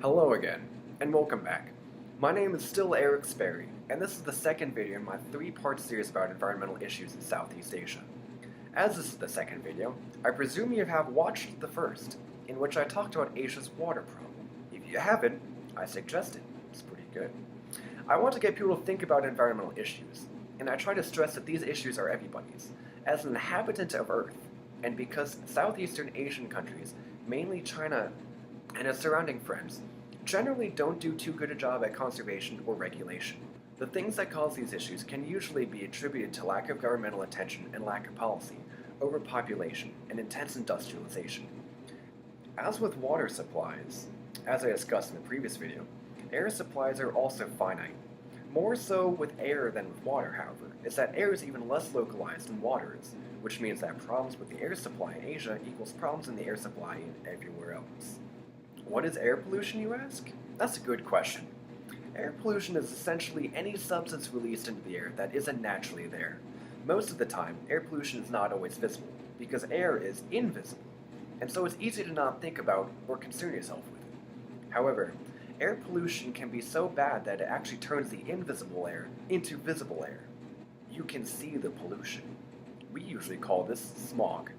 Hello again, and welcome back. My name is still Eric Sperry, and this is the second video in my three-part series about environmental issues in Southeast Asia. As this is the second video, I presume you have watched the first, in which I talked about Asia's water problem. If you haven't, I suggest it. It's pretty good. I want to get people to think about environmental issues, and I try to stress that these issues are everybody's. As an inhabitant of Earth, and because Southeastern Asian countries, mainly China and its surrounding friends, generally don't do too good a job at conservation or regulation. The things that cause these issues can usually be attributed to lack of governmental attention and lack of policy, overpopulation, and intense industrialization. As with water supplies, as I discussed in the previous video, air supplies are also finite. More so with air than with water, however, is that air is even less localized than water is, which means that problems with the air supply in Asia equals problems in the air supply everywhere else. What is air pollution, you ask? That's a good question. Air pollution is essentially any substance released into the air that isn't naturally there. Most of the time, air pollution is not always visible, because air is invisible, and so it's easy to not think about or concern yourself with it. However, air pollution can be so bad that it actually turns the invisible air into visible air. You can see the pollution. We usually call this smog.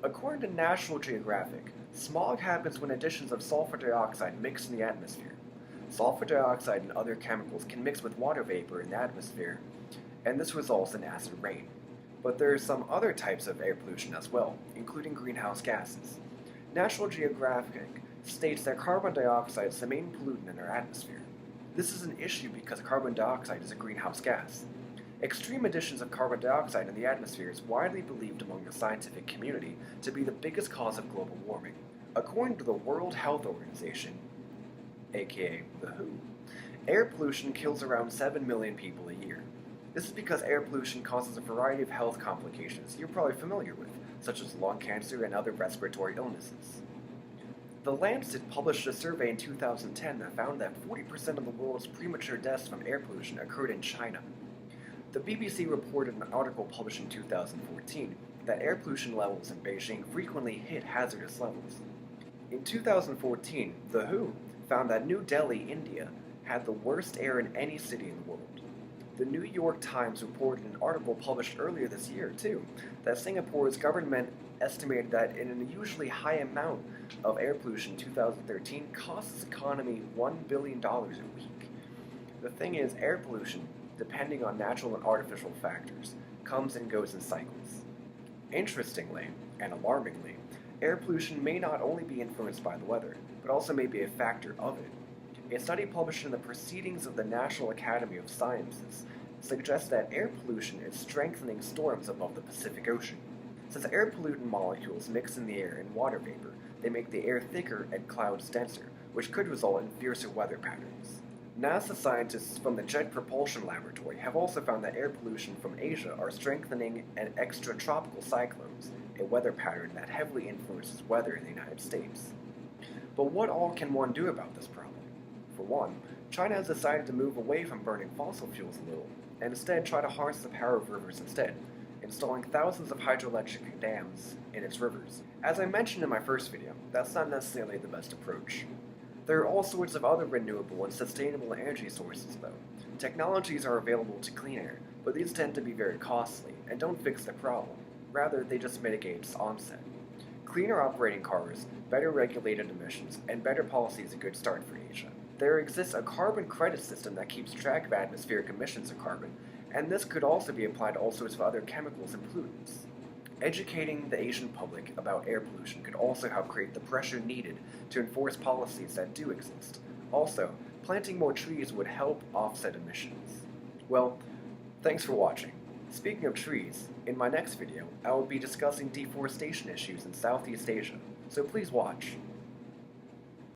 According to National Geographic, smog happens when additions of sulfur dioxide mix in the atmosphere. Sulfur dioxide and other chemicals can mix with water vapor in the atmosphere, and this results in acid rain. But there are some other types of air pollution as well, including greenhouse gases. National Geographic states that carbon dioxide is the main pollutant in our atmosphere. This is an issue because carbon dioxide is a greenhouse gas. Extreme additions of carbon dioxide in the atmosphere is widely believed among the scientific community to be the biggest cause of global warming. According to the World Health Organization, aka the WHO, air pollution kills around 7 million people a year. This is because air pollution causes a variety of health complications you're probably familiar with, such as lung cancer and other respiratory illnesses. The Lancet published a survey in 2010 that found that 40% of the world's premature deaths from air pollution occurred in China. The BBC reported in an article published in 2014 that air pollution levels in Beijing frequently hit hazardous levels. In 2014, the WHO found that New Delhi, India, had the worst air in any city in the world. The New York Times reported in an article published earlier this year, too, that Singapore's government estimated that an unusually high amount of air pollution in 2013 cost its economy $1 billion a week. The thing is, air pollution, depending on natural and artificial factors, comes and goes in cycles. Interestingly, and alarmingly, air pollution may not only be influenced by the weather, but also may be a factor of it. A study published in the Proceedings of the National Academy of Sciences suggests that air pollution is strengthening storms above the Pacific Ocean. Since air pollutant molecules mix in the air in water vapor, they make the air thicker and clouds denser, which could result in fiercer weather patterns. NASA scientists from the Jet Propulsion Laboratory have also found that air pollution from Asia are strengthening an extratropical cyclones, a weather pattern that heavily influences weather in the United States. But what all can one do about this problem? For one, China has decided to move away from burning fossil fuels a little, and instead try to harness the power of rivers instead, installing thousands of hydroelectric dams in its rivers. As I mentioned in my first video, that's not necessarily the best approach. There are all sorts of other renewable and sustainable energy sources, though. Technologies are available to clean air, but these tend to be very costly and don't fix the problem. Rather, they just mitigate its onset. Cleaner operating cars, better regulated emissions, and better policy is a good start for Asia. There exists a carbon credit system that keeps track of atmospheric emissions of carbon, and this could also be applied to all sorts of other chemicals and pollutants. Educating the Asian public about air pollution could also help create the pressure needed to enforce policies that do exist. Also, planting more trees would help offset emissions. Well, thanks for watching. Speaking of trees, in my next video, I will be discussing deforestation issues in Southeast Asia, so please watch.